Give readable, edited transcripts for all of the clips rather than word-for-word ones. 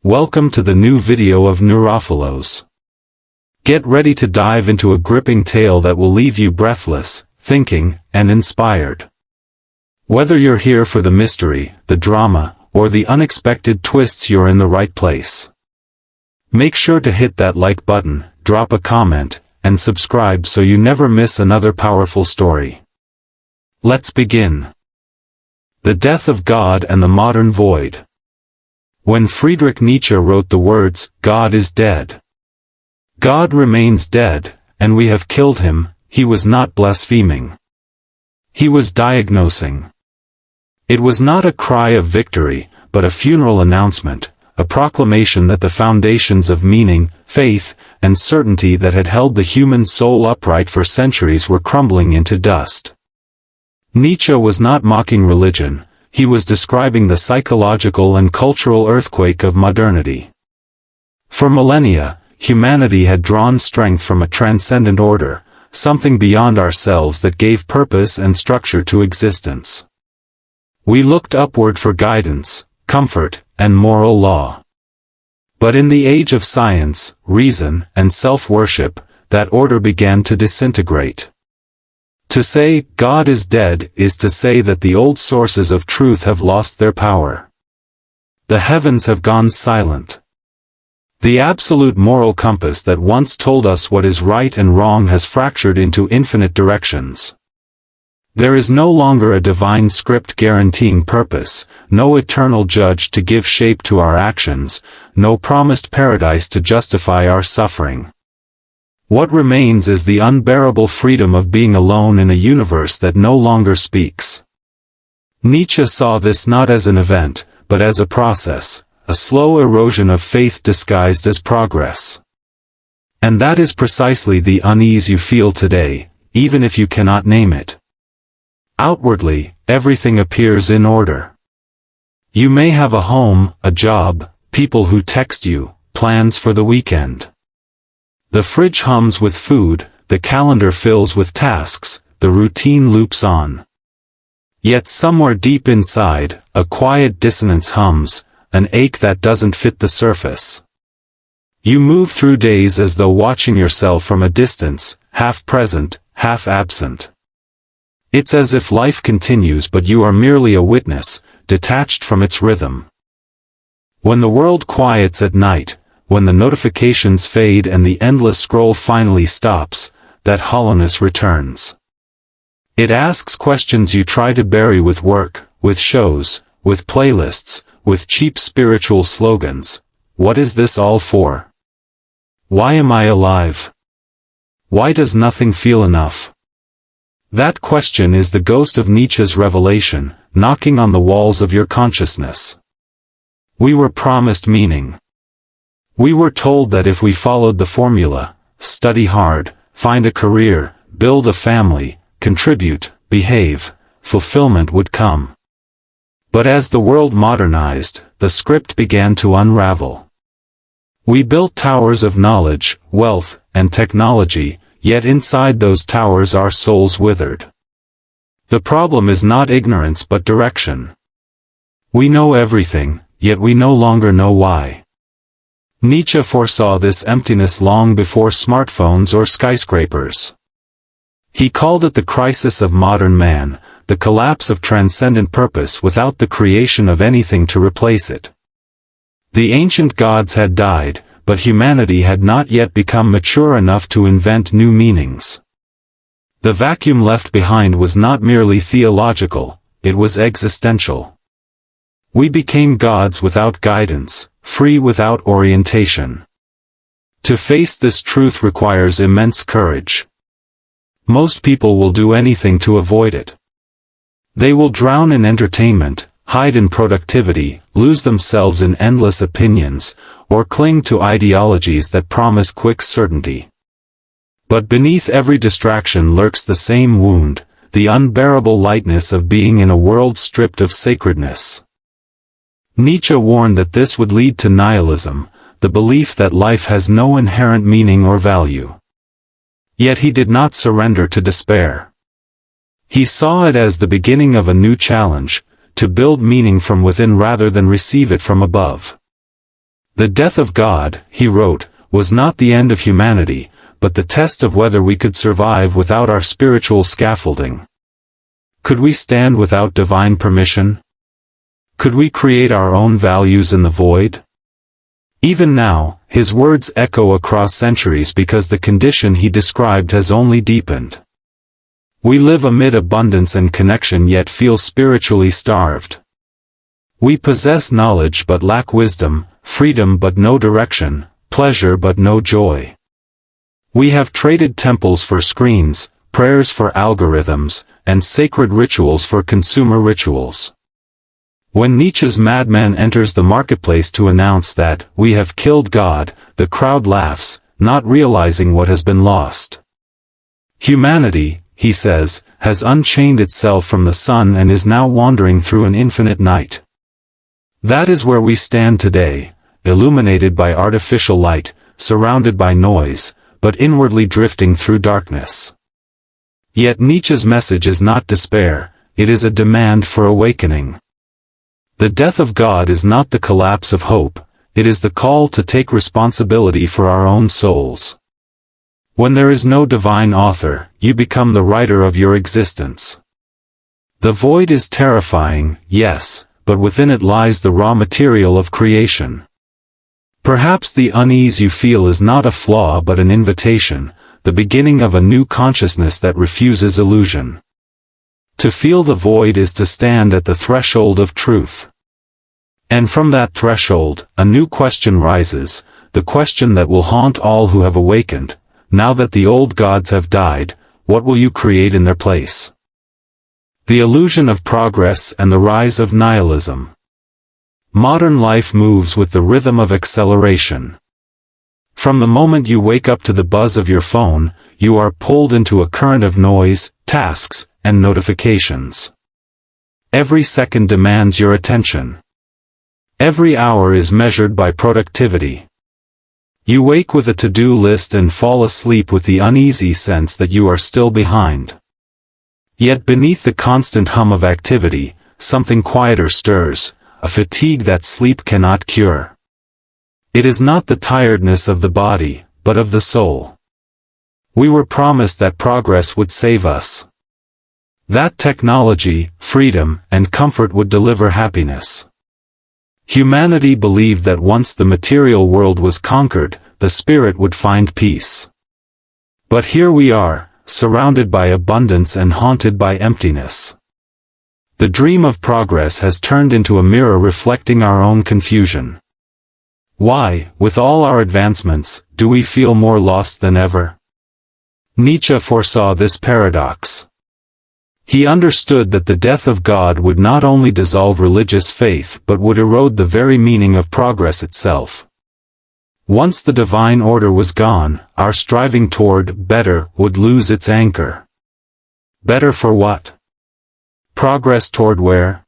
Welcome to the new video of NeuroPhilos. Get ready to dive into a gripping tale that will leave you breathless, thinking, and inspired. Whether you're here for the mystery, the drama, or the unexpected twists, you're in the right place. Make sure to hit that like button, drop a comment, and subscribe so you never miss another powerful story. Let's begin. The Death of God and the Modern Void. When Friedrich Nietzsche wrote the words, "God is dead. God remains dead, and we have killed him," he was not blaspheming. He was diagnosing. It was not a cry of victory, but a funeral announcement, a proclamation that the foundations of meaning, faith, and certainty that had held the human soul upright for centuries were crumbling into dust. Nietzsche was not mocking religion. He was describing the psychological and cultural earthquake of modernity. For millennia, humanity had drawn strength from a transcendent order, something beyond ourselves that gave purpose and structure to existence. We looked upward for guidance, comfort, and moral law. But in the age of science, reason, and self-worship, that order began to disintegrate. To say, God is dead, is to say that the old sources of truth have lost their power. The heavens have gone silent. The absolute moral compass that once told us what is right and wrong has fractured into infinite directions. There is no longer a divine script guaranteeing purpose, no eternal judge to give shape to our actions, no promised paradise to justify our suffering. What remains is the unbearable freedom of being alone in a universe that no longer speaks. Nietzsche saw this not as an event, but as a process, a slow erosion of faith disguised as progress. And that is precisely the unease you feel today, even if you cannot name it. Outwardly, everything appears in order. You may have a home, a job, people who text you, plans for the weekend. The fridge hums with food, the calendar fills with tasks, the routine loops on. Yet somewhere deep inside, a quiet dissonance hums, an ache that doesn't fit the surface. You move through days as though watching yourself from a distance, half present, half absent. It's as if life continues but you are merely a witness, detached from its rhythm. When the world quiets at night, when the notifications fade and the endless scroll finally stops, that hollowness returns. It asks questions you try to bury with work, with shows, with playlists, with cheap spiritual slogans. What is this all for? Why am I alive? Why does nothing feel enough? That question is the ghost of Nietzsche's revelation, knocking on the walls of your consciousness. We were promised meaning. We were told that if we followed the formula, study hard, find a career, build a family, contribute, behave, fulfillment would come. But as the world modernized, the script began to unravel. We built towers of knowledge, wealth, and technology, yet inside those towers our souls withered. The problem is not ignorance but direction. We know everything, yet we no longer know why. Nietzsche foresaw this emptiness long before smartphones or skyscrapers. He called it the crisis of modern man, the collapse of transcendent purpose without the creation of anything to replace it. The ancient gods had died, but humanity had not yet become mature enough to invent new meanings. The vacuum left behind was not merely theological, it was existential. We became gods without guidance, free without orientation. To face this truth requires immense courage. Most people will do anything to avoid it. They will drown in entertainment, hide in productivity, lose themselves in endless opinions, or cling to ideologies that promise quick certainty. But beneath every distraction lurks the same wound, the unbearable lightness of being in a world stripped of sacredness. Nietzsche warned that this would lead to nihilism, the belief that life has no inherent meaning or value. Yet he did not surrender to despair. He saw it as the beginning of a new challenge, to build meaning from within rather than receive it from above. The death of God, he wrote, was not the end of humanity, but the test of whether we could survive without our spiritual scaffolding. Could we stand without divine permission? Could we create our own values in the void? Even now, his words echo across centuries because the condition he described has only deepened. We live amid abundance and connection yet feel spiritually starved. We possess knowledge but lack wisdom, freedom but no direction, pleasure but no joy. We have traded temples for screens, prayers for algorithms, and sacred rituals for consumer rituals. When Nietzsche's madman enters the marketplace to announce that we have killed God, the crowd laughs, not realizing what has been lost. Humanity, he says, has unchained itself from the sun and is now wandering through an infinite night. That is where we stand today, illuminated by artificial light, surrounded by noise, but inwardly drifting through darkness. Yet Nietzsche's message is not despair, it is a demand for awakening. The death of God is not the collapse of hope, it is the call to take responsibility for our own souls. When there is no divine author, you become the writer of your existence. The void is terrifying, yes, but within it lies the raw material of creation. Perhaps the unease you feel is not a flaw but an invitation, the beginning of a new consciousness that refuses illusion. To feel the void is to stand at the threshold of truth. And from that threshold, a new question rises, the question that will haunt all who have awakened. Now that the old gods have died, what will you create in their place? The illusion of progress and the rise of nihilism. Modern life moves with the rhythm of acceleration. From the moment you wake up to the buzz of your phone, you are pulled into a current of noise, tasks, and notifications. Every second demands your attention. Every hour is measured by productivity. You wake with a to-do list and fall asleep with the uneasy sense that you are still behind. Yet beneath the constant hum of activity, something quieter stirs, a fatigue that sleep cannot cure. It is not the tiredness of the body, but of the soul. We were promised that progress would save us. That technology, freedom, and comfort would deliver happiness. Humanity believed that once the material world was conquered, the spirit would find peace. But here we are, surrounded by abundance and haunted by emptiness. The dream of progress has turned into a mirror reflecting our own confusion. Why, with all our advancements, do we feel more lost than ever? Nietzsche foresaw this paradox. He understood that the death of God would not only dissolve religious faith but would erode the very meaning of progress itself. Once the divine order was gone, our striving toward better would lose its anchor. Better for what? Progress toward where?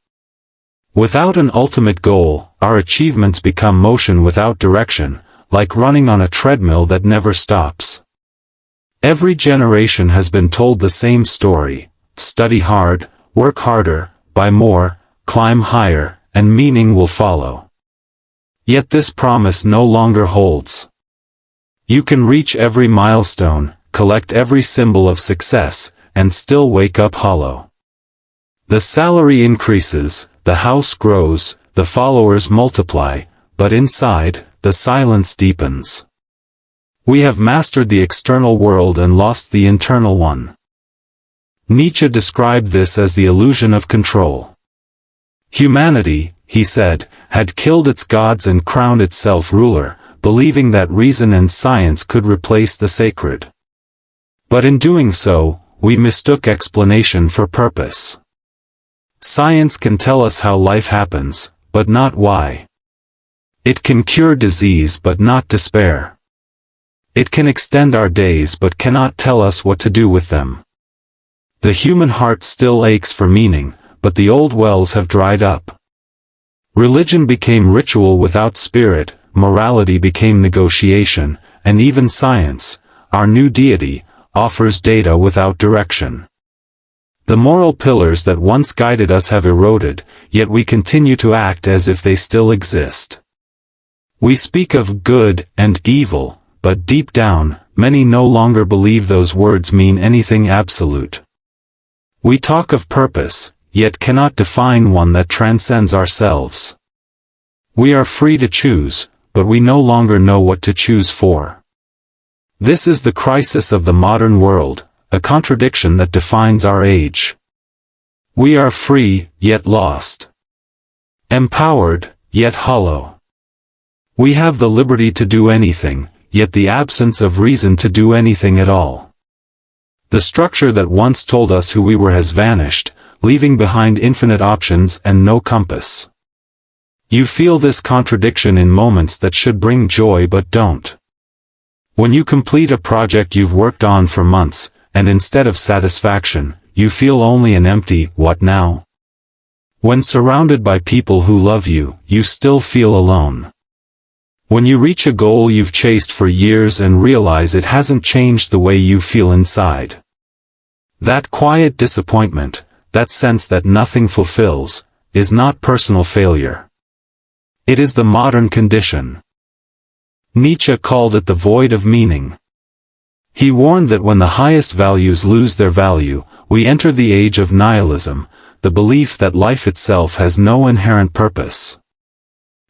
Without an ultimate goal, our achievements become motion without direction, like running on a treadmill that never stops. Every generation has been told the same story: study hard, work harder, buy more, climb higher, and meaning will follow. Yet this promise no longer holds. You can reach every milestone, collect every symbol of success, and still wake up hollow. The salary increases, the house grows, the followers multiply, but inside, the silence deepens. We have mastered the external world and lost the internal one. Nietzsche described this as the illusion of control. Humanity, he said, had killed its gods and crowned itself ruler, believing that reason and science could replace the sacred. But in doing so, we mistook explanation for purpose. Science can tell us how life happens, but not why. It can cure disease but not despair. It can extend our days but cannot tell us what to do with them. The human heart still aches for meaning, but the old wells have dried up. Religion became ritual without spirit, morality became negotiation, and even science, our new deity, offers data without direction. The moral pillars that once guided us have eroded, yet we continue to act as if they still exist. We speak of good and evil, but deep down, many no longer believe those words mean anything absolute. We talk of purpose, yet cannot define one that transcends ourselves. We are free to choose, but we no longer know what to choose for. This is the crisis of the modern world, a contradiction that defines our age. We are free, yet lost. Empowered, yet hollow. We have the liberty to do anything, yet the absence of reason to do anything at all. The structure that once told us who we were has vanished, leaving behind infinite options and no compass. You feel this contradiction in moments that should bring joy but don't. When you complete a project you've worked on for months, and instead of satisfaction, you feel only an empty, "What now?" When surrounded by people who love you, you still feel alone. When you reach a goal you've chased for years and realize it hasn't changed the way you feel inside. That quiet disappointment, that sense that nothing fulfills, is not personal failure. It is the modern condition. Nietzsche called it the void of meaning. He warned that when the highest values lose their value, we enter the age of nihilism, the belief that life itself has no inherent purpose.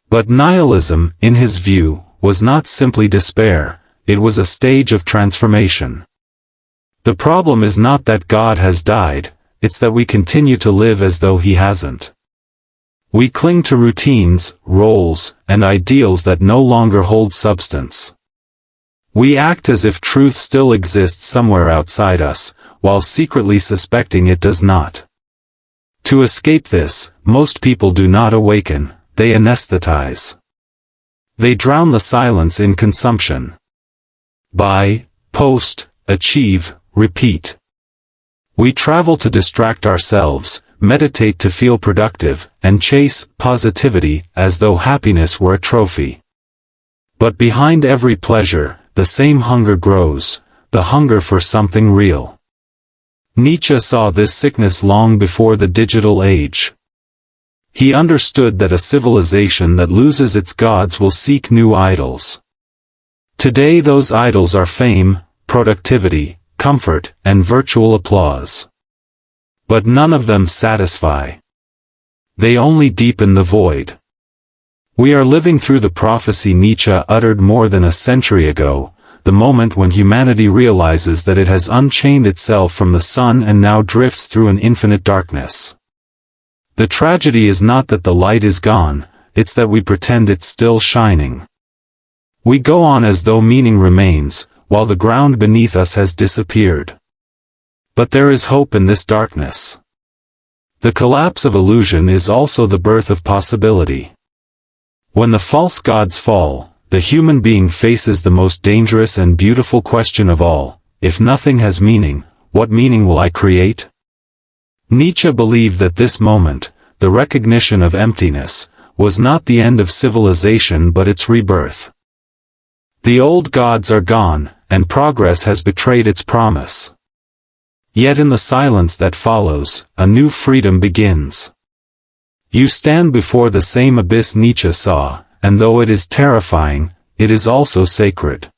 But nihilism, in his view, was not simply despair, it was a stage of transformation. The problem is not that God has died, it's that we continue to live as though he hasn't. We cling to routines, roles, and ideals that no longer hold substance. We act as if truth still exists somewhere outside us, while secretly suspecting it does not. To escape this, most people do not awaken, they anesthetize. They drown the silence in consumption. Buy, post, achieve, repeat. We travel to distract ourselves, meditate to feel productive, and chase positivity as though happiness were a trophy. But behind every pleasure, the same hunger grows, the hunger for something real. Nietzsche saw this sickness long before the digital age. He understood that a civilization that loses its gods will seek new idols. Today those idols are fame, productivity, comfort, and virtual applause. But none of them satisfy. They only deepen the void. We are living through the prophecy Nietzsche uttered more than a century ago, the moment when humanity realizes that it has unchained itself from the sun and now drifts through an infinite darkness. The tragedy is not that the light is gone, it's that we pretend it's still shining. We go on as though meaning remains, while the ground beneath us has disappeared. But there is hope in this darkness. The collapse of illusion is also the birth of possibility. When the false gods fall, the human being faces the most dangerous and beautiful question of all: if nothing has meaning, what meaning will I create? Nietzsche believed that this moment, the recognition of emptiness, was not the end of civilization but its rebirth. The old gods are gone, and progress has betrayed its promise. Yet in the silence that follows, a new freedom begins. You stand before the same abyss Nietzsche saw, and though it is terrifying, it is also sacred.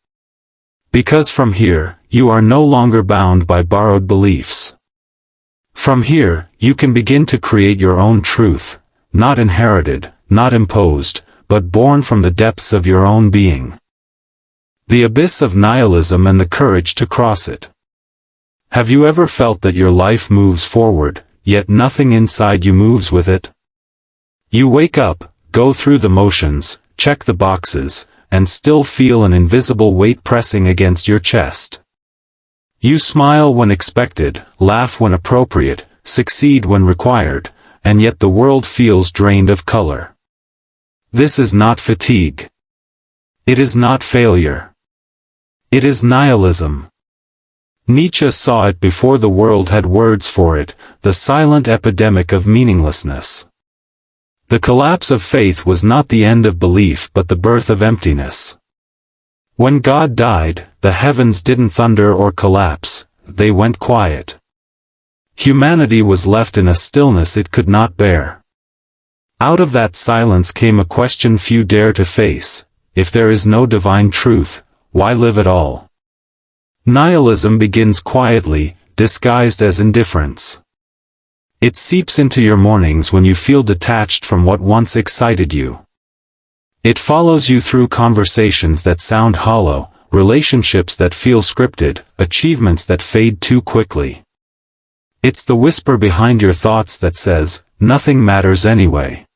Because from here, you are no longer bound by borrowed beliefs. From here, you can begin to create your own truth, not inherited, not imposed, but born from the depths of your own being. The abyss of nihilism and the courage to cross it. Have you ever felt that your life moves forward, yet nothing inside you moves with it? You wake up, go through the motions, check the boxes, and still feel an invisible weight pressing against your chest. You smile when expected, laugh when appropriate, succeed when required, and yet the world feels drained of color. This is not fatigue. It is not failure. It is nihilism. Nietzsche saw it before the world had words for it, the silent epidemic of meaninglessness. The collapse of faith was not the end of belief but the birth of emptiness. When God died, the heavens didn't thunder or collapse, they went quiet. Humanity was left in a stillness it could not bear. Out of that silence came a question few dare to face: if there is no divine truth, why live at all? Nihilism begins quietly, disguised as indifference. It seeps into your mornings when you feel detached from what once excited you. It follows you through conversations that sound hollow, relationships that feel scripted, achievements that fade too quickly. It's the whisper behind your thoughts that says, nothing matters anyway.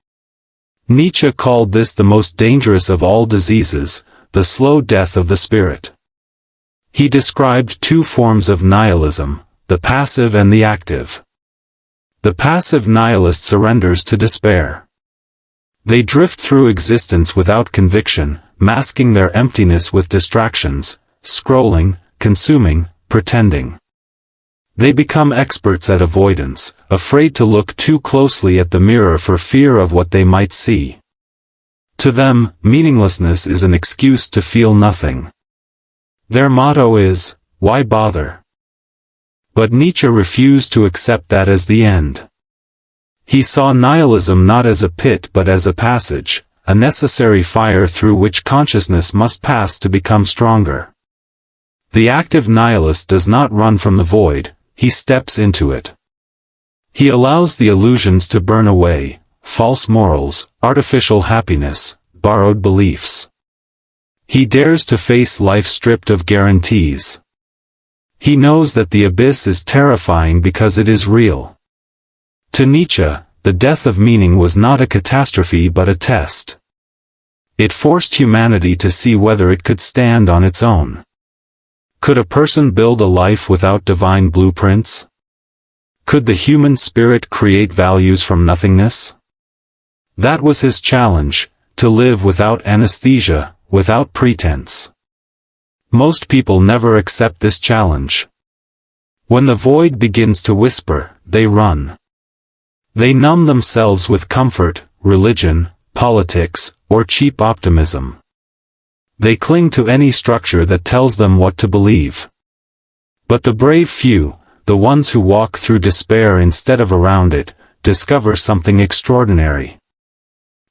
Nietzsche called this the most dangerous of all diseases, the slow death of the spirit. He described two forms of nihilism, the passive and the active. The passive nihilist surrenders to despair. They drift through existence without conviction, masking their emptiness with distractions, scrolling, consuming, pretending. They become experts at avoidance, afraid to look too closely at the mirror for fear of what they might see. To them, meaninglessness is an excuse to feel nothing. Their motto is, why bother? But Nietzsche refused to accept that as the end. He saw nihilism not as a pit but as a passage, a necessary fire through which consciousness must pass to become stronger. The active nihilist does not run from the void, he steps into it. He allows the illusions to burn away, false morals, artificial happiness, borrowed beliefs. He dares to face life stripped of guarantees. He knows that the abyss is terrifying because it is real. To Nietzsche, the death of meaning was not a catastrophe but a test. It forced humanity to see whether it could stand on its own. Could a person build a life without divine blueprints? Could the human spirit create values from nothingness? That was his challenge, to live without anesthesia, without pretense. Most people never accept this challenge. When the void begins to whisper, they run. They numb themselves with comfort, religion, politics, or cheap optimism. They cling to any structure that tells them what to believe. But the brave few, the ones who walk through despair instead of around it, discover something extraordinary.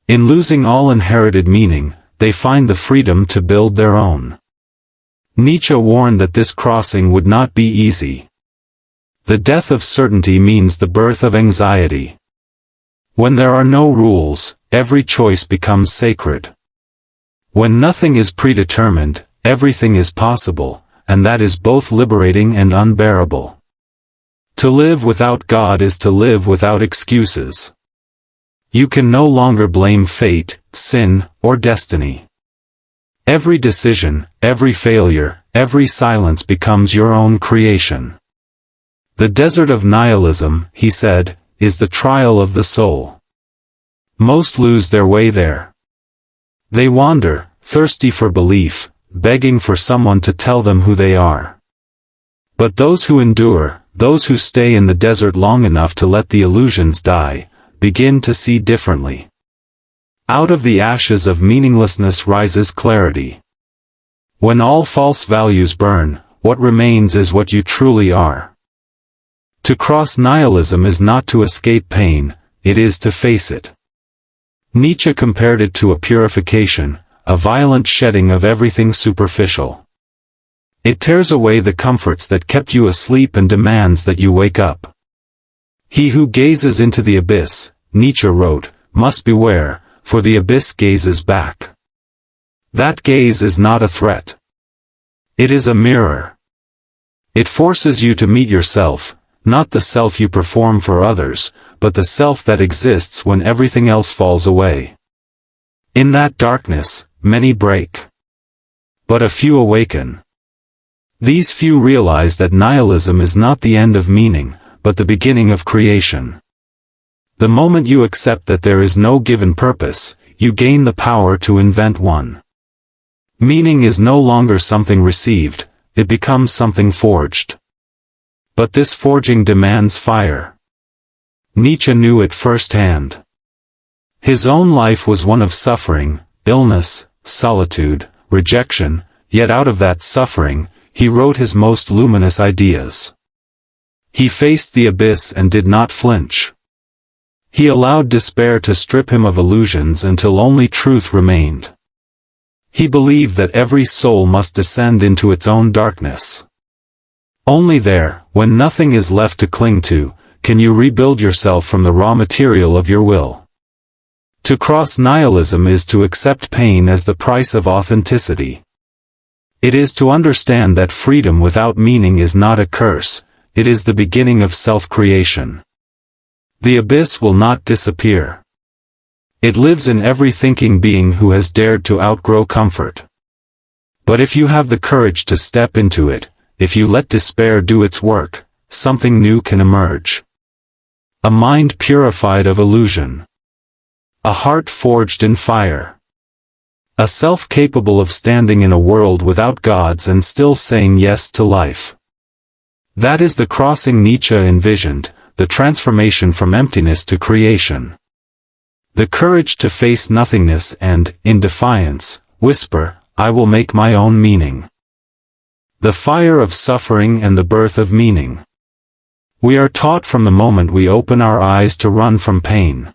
In losing all inherited meaning, they find the freedom to build their own. Nietzsche warned that this crossing would not be easy. The death of certainty means the birth of anxiety. When there are no rules, every choice becomes sacred. When nothing is predetermined, everything is possible, and that is both liberating and unbearable. To live without God is to live without excuses. You can no longer blame fate, sin, or destiny. Every decision, every failure, every silence becomes your own creation. The desert of nihilism, he said, is the trial of the soul. Most lose their way there. They wander, thirsty for belief, begging for someone to tell them who they are. But those who endure, those who stay in the desert long enough to let the illusions die, begin to see differently. Out of the ashes of meaninglessness rises clarity. When all false values burn, what remains is what you truly are. To cross nihilism is not to escape pain, it is to face it. Nietzsche compared it to a purification, a violent shedding of everything superficial. It tears away the comforts that kept you asleep and demands that you wake up. He who gazes into the abyss, Nietzsche wrote, must beware, for the abyss gazes back. That gaze is not a threat. It is a mirror. It forces you to meet yourself, not the self you perform for others, but the self that exists when everything else falls away. In that darkness, many break. But a few awaken. These few realize that nihilism is not the end of meaning, but the beginning of creation. The moment you accept that there is no given purpose, you gain the power to invent one. Meaning is no longer something received, it becomes something forged. But this forging demands fire. Nietzsche knew it firsthand. His own life was one of suffering, illness, solitude, rejection, yet out of that suffering, he wrote his most luminous ideas. He faced the abyss and did not flinch. He allowed despair to strip him of illusions until only truth remained. He believed that every soul must descend into its own darkness. Only there, when nothing is left to cling to, can you rebuild yourself from the raw material of your will. To cross nihilism is to accept pain as the price of authenticity. It is to understand that freedom without meaning is not a curse, it is the beginning of self-creation. The abyss will not disappear. It lives in every thinking being who has dared to outgrow comfort. But if you have the courage to step into it, if you let despair do its work, something new can emerge. A mind purified of illusion. A heart forged in fire. A self capable of standing in a world without gods and still saying yes to life. That is the crossing Nietzsche envisioned, the transformation from emptiness to creation. The courage to face nothingness and, in defiance, whisper, I will make my own meaning. The fire of suffering and the birth of meaning. We are taught from the moment we open our eyes to run from pain.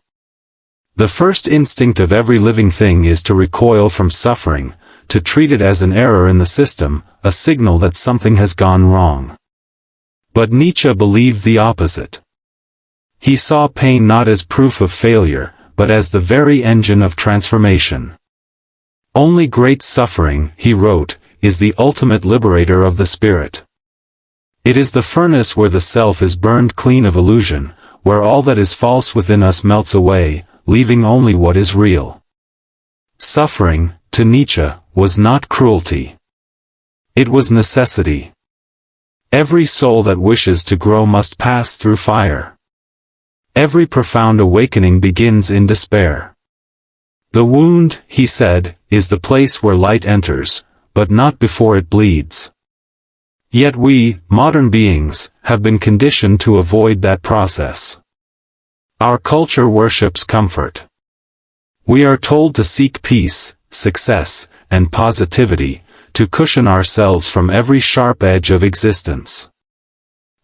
The first instinct of every living thing is to recoil from suffering, to treat it as an error in the system, a signal that something has gone wrong. But Nietzsche believed the opposite. He saw pain not as proof of failure, but as the very engine of transformation. Only great suffering, he wrote, is the ultimate liberator of the spirit. It is the furnace where the self is burned clean of illusion, where all that is false within us melts away, leaving only what is real. Suffering, to Nietzsche, was not cruelty. It was necessity. Every soul that wishes to grow must pass through fire. Every profound awakening begins in despair. The wound, he said, is the place where light enters, but not before it bleeds. Yet we, modern beings, have been conditioned to avoid that process. Our culture worships comfort. We are told to seek peace, success, and positivity, to cushion ourselves from every sharp edge of existence.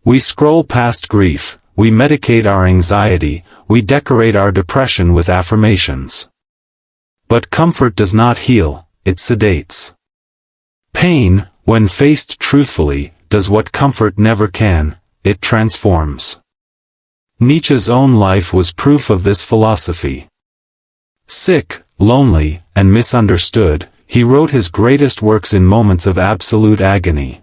We scroll past grief, we medicate our anxiety, we decorate our depression with affirmations. But comfort does not heal, it sedates. Pain, when faced truthfully, does what comfort never can, it transforms. Nietzsche's own life was proof of this philosophy. Sick, lonely, and misunderstood, he wrote his greatest works in moments of absolute agony.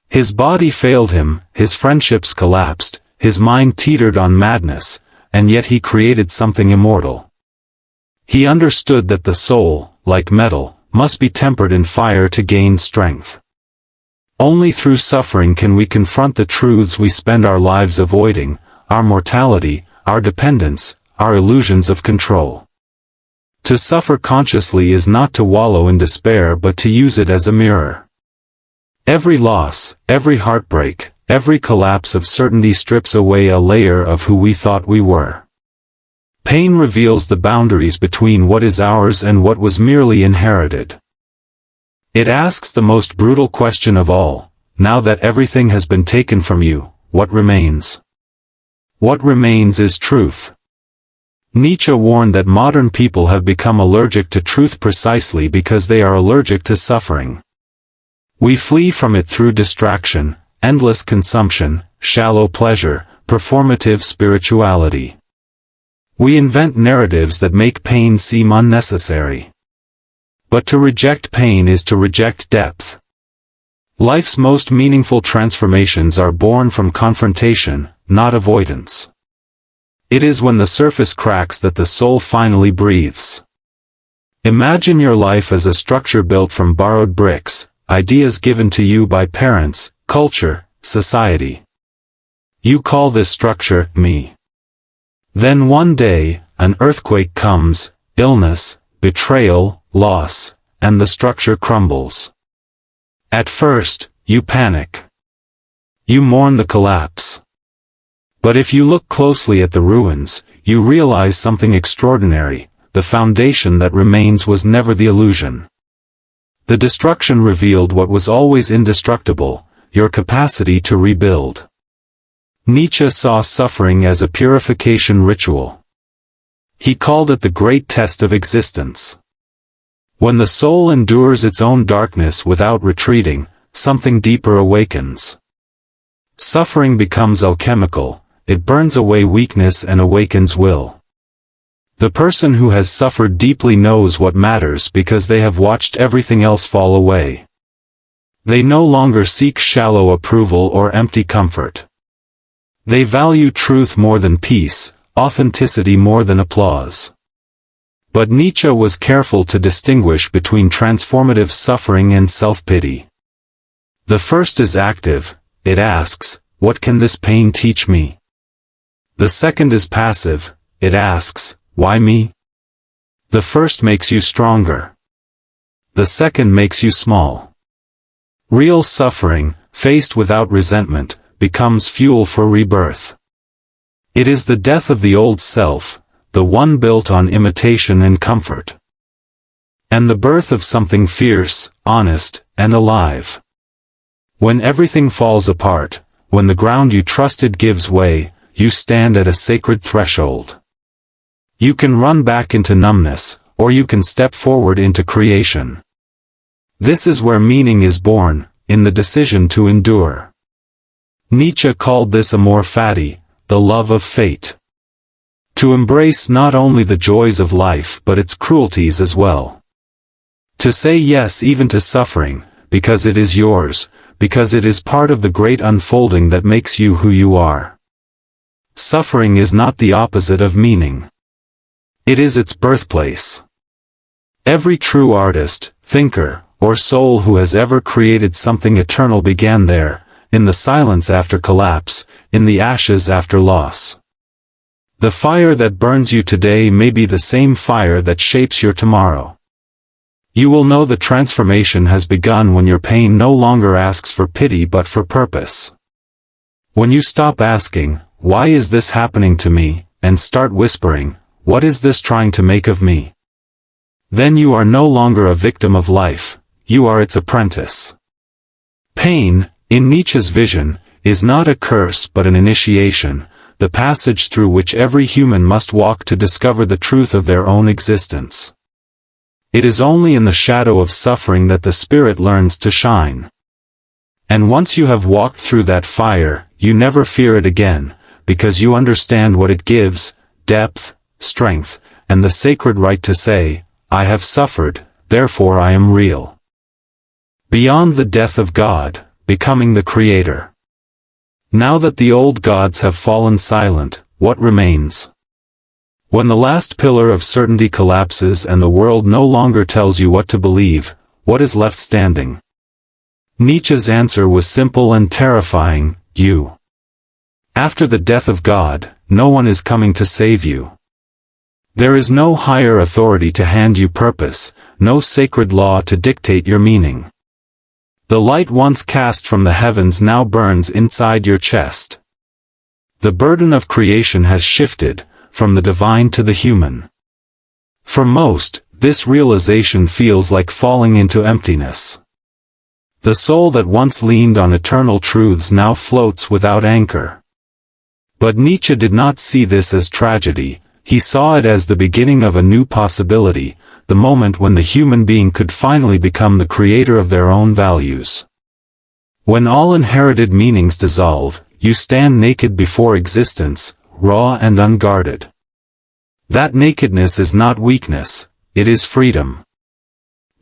His body failed him, his friendships collapsed, his mind teetered on madness, and yet he created something immortal. He understood that the soul, like metal, must be tempered in fire to gain strength. Only through suffering can we confront the truths we spend our lives avoiding, our mortality, our dependence, our illusions of control. To suffer consciously is not to wallow in despair but to use it as a mirror. Every loss, every heartbreak, every collapse of certainty strips away a layer of who we thought we were. Pain reveals the boundaries between what is ours and what was merely inherited. It asks the most brutal question of all, now that everything has been taken from you, what remains? What remains is truth. Nietzsche warned that modern people have become allergic to truth precisely because they are allergic to suffering. We flee from it through distraction, endless consumption, shallow pleasure, performative spirituality. We invent narratives that make pain seem unnecessary. But to reject pain is to reject depth. Life's most meaningful transformations are born from confrontation, not avoidance. It is when the surface cracks that the soul finally breathes. Imagine your life as a structure built from borrowed bricks, ideas given to you by parents, culture, society. You call this structure, me. Then one day, an earthquake comes, illness, betrayal, loss, and the structure crumbles. At first, you panic. You mourn the collapse. But if you look closely at the ruins, you realize something extraordinary. The foundation that remains was never the illusion. The destruction revealed what was always indestructible, your capacity to rebuild. Nietzsche saw suffering as a purification ritual. He called it the great test of existence. When the soul endures its own darkness without retreating, something deeper awakens. Suffering becomes alchemical, it burns away weakness and awakens will. The person who has suffered deeply knows what matters because they have watched everything else fall away. They no longer seek shallow approval or empty comfort. They value truth more than peace, authenticity more than applause. But Nietzsche was careful to distinguish between transformative suffering and self-pity. The first is active, it asks, what can this pain teach me? The second is passive, it asks, why me? The first makes you stronger. The second makes you small. Real suffering, faced without resentment, becomes fuel for rebirth. It is the death of the old self, the one built on imitation and comfort. And the birth of something fierce, honest, and alive. When everything falls apart, when the ground you trusted gives way, you stand at a sacred threshold. You can run back into numbness, or you can step forward into creation. This is where meaning is born, in the decision to endure. Nietzsche called this amor fati, the love of fate. To embrace not only the joys of life but its cruelties as well. To say yes even to suffering, because it is yours, because it is part of the great unfolding that makes you who you are. Suffering is not the opposite of meaning. It is its birthplace. Every true artist, thinker, or soul who has ever created something eternal began there, in the silence after collapse, in the ashes after loss. The fire that burns you today may be the same fire that shapes your tomorrow. You will know the transformation has begun when your pain no longer asks for pity but for purpose. When you stop asking, why is this happening to me, and start whispering, what is this trying to make of me? Then you are no longer a victim of life, you are its apprentice. Pain, in Nietzsche's vision, is not a curse but an initiation, the passage through which every human must walk to discover the truth of their own existence. It is only in the shadow of suffering that the spirit learns to shine. And once you have walked through that fire, you never fear it again, because you understand what it gives, depth, strength, and the sacred right to say, I have suffered, therefore I am real. Beyond the death of God, becoming the Creator. Now that the old gods have fallen silent, what remains? When the last pillar of certainty collapses and the world no longer tells you what to believe, what is left standing? Nietzsche's answer was simple and terrifying, you. After the death of God, no one is coming to save you. There is no higher authority to hand you purpose, no sacred law to dictate your meaning. The light once cast from the heavens now burns inside your chest. The burden of creation has shifted, from the divine to the human. For most, this realization feels like falling into emptiness. The soul that once leaned on eternal truths now floats without anchor. But Nietzsche did not see this as tragedy. He saw it as the beginning of a new possibility, the moment when the human being could finally become the creator of their own values. When all inherited meanings dissolve, you stand naked before existence, raw and unguarded. That nakedness is not weakness, it is freedom.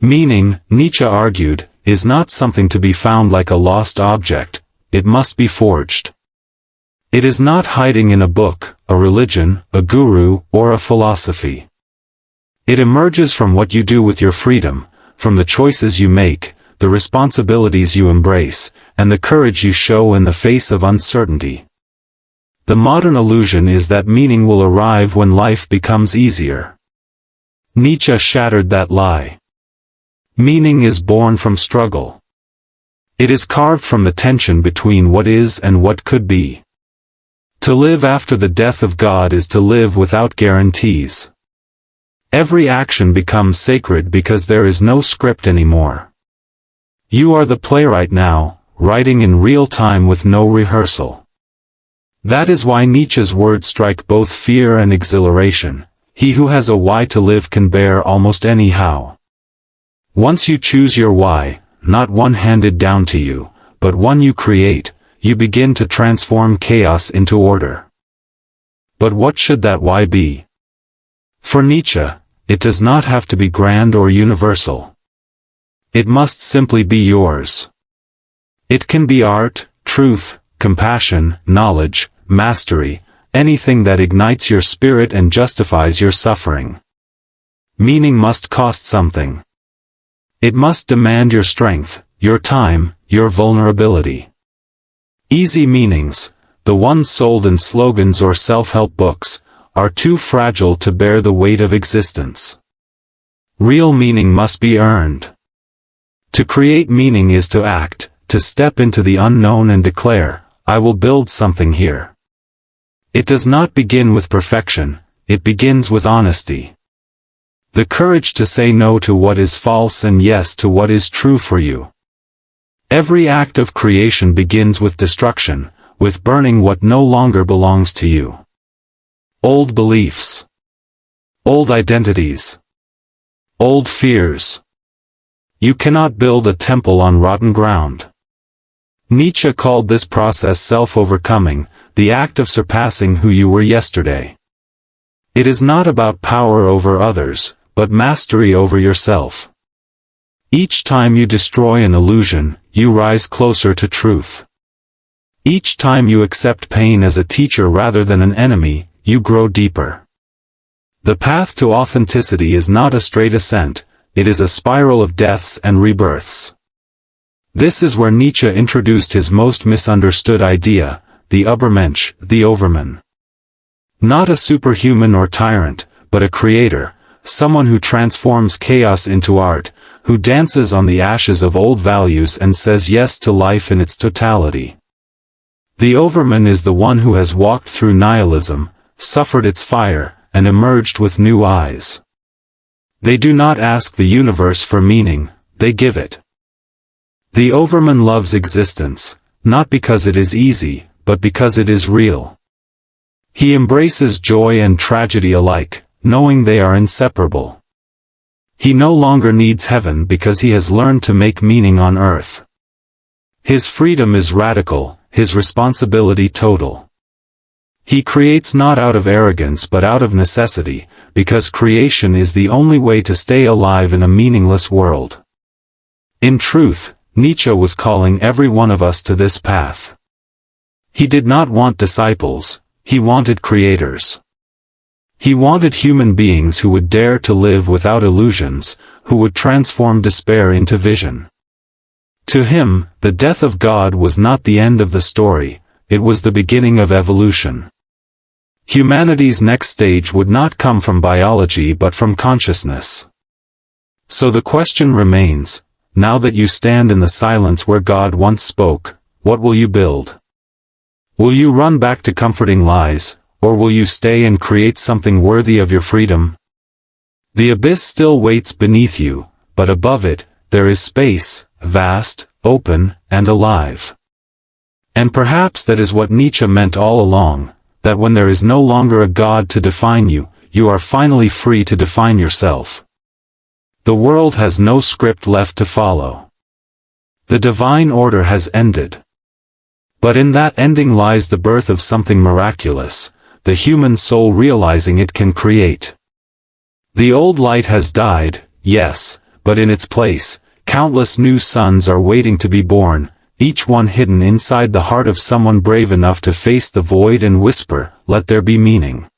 Meaning, Nietzsche argued, is not something to be found like a lost object, it must be forged. It is not hiding in a book, a religion, a guru, or a philosophy. It emerges from what you do with your freedom, from the choices you make, the responsibilities you embrace, and the courage you show in the face of uncertainty. The modern illusion is that meaning will arrive when life becomes easier. Nietzsche shattered that lie. Meaning is born from struggle. It is carved from the tension between what is and what could be. To live after the death of God is to live without guarantees. Every action becomes sacred because there is no script anymore. You are the playwright now, writing in real time with no rehearsal. That is why Nietzsche's words strike both fear and exhilaration. He who has a why to live can bear almost any how. Once you choose your why, not one handed down to you, but one you create, you begin to transform chaos into order. But what should that why be? For Nietzsche, it does not have to be grand or universal. It must simply be yours. It can be art, truth, compassion, knowledge, mastery, anything that ignites your spirit and justifies your suffering. Meaning must cost something. It must demand your strength, your time, your vulnerability. Easy meanings, the ones sold in slogans or self-help books, are too fragile to bear the weight of existence. Real meaning must be earned. To create meaning is to act, to step into the unknown and declare, I will build something here. It does not begin with perfection, it begins with honesty. The courage to say no to what is false and yes to what is true for you. Every act of creation begins with destruction, with burning what no longer belongs to you. Old beliefs. Old identities. Old fears. You cannot build a temple on rotten ground. Nietzsche called this process self-overcoming, the act of surpassing who you were yesterday. It is not about power over others, but mastery over yourself. Each time you destroy an illusion, you rise closer to truth. Each time you accept pain as a teacher rather than an enemy, you grow deeper. The path to authenticity is not a straight ascent, it is a spiral of deaths and rebirths. This is where Nietzsche introduced his most misunderstood idea, the Übermensch, the overman. Not a superhuman or tyrant, but a creator, someone who transforms chaos into art, who dances on the ashes of old values and says yes to life in its totality. The overman is the one who has walked through nihilism, suffered its fire, and emerged with new eyes. They do not ask the universe for meaning, they give it. The overman loves existence, not because it is easy, but because it is real. He embraces joy and tragedy alike, knowing they are inseparable. He no longer needs heaven because he has learned to make meaning on earth. His freedom is radical, his responsibility total. He creates not out of arrogance but out of necessity, because creation is the only way to stay alive in a meaningless world. In truth, Nietzsche was calling every one of us to this path. He did not want disciples, he wanted creators. He wanted human beings who would dare to live without illusions, who would transform despair into vision. To him, the death of God was not the end of the story, it was the beginning of evolution. Humanity's next stage would not come from biology but from consciousness. So the question remains, now that you stand in the silence where God once spoke, what will you build? Will you run back to comforting lies, or will you stay and create something worthy of your freedom? The abyss still waits beneath you, but above it, there is space, vast, open, and alive. And perhaps that is what Nietzsche meant all along, that when there is no longer a God to define you, you are finally free to define yourself. The world has no script left to follow. The divine order has ended. But in that ending lies the birth of something miraculous, the human soul realizing it can create. The old light has died, yes, but in its place, countless new suns are waiting to be born, each one hidden inside the heart of someone brave enough to face the void and whisper, let there be meaning.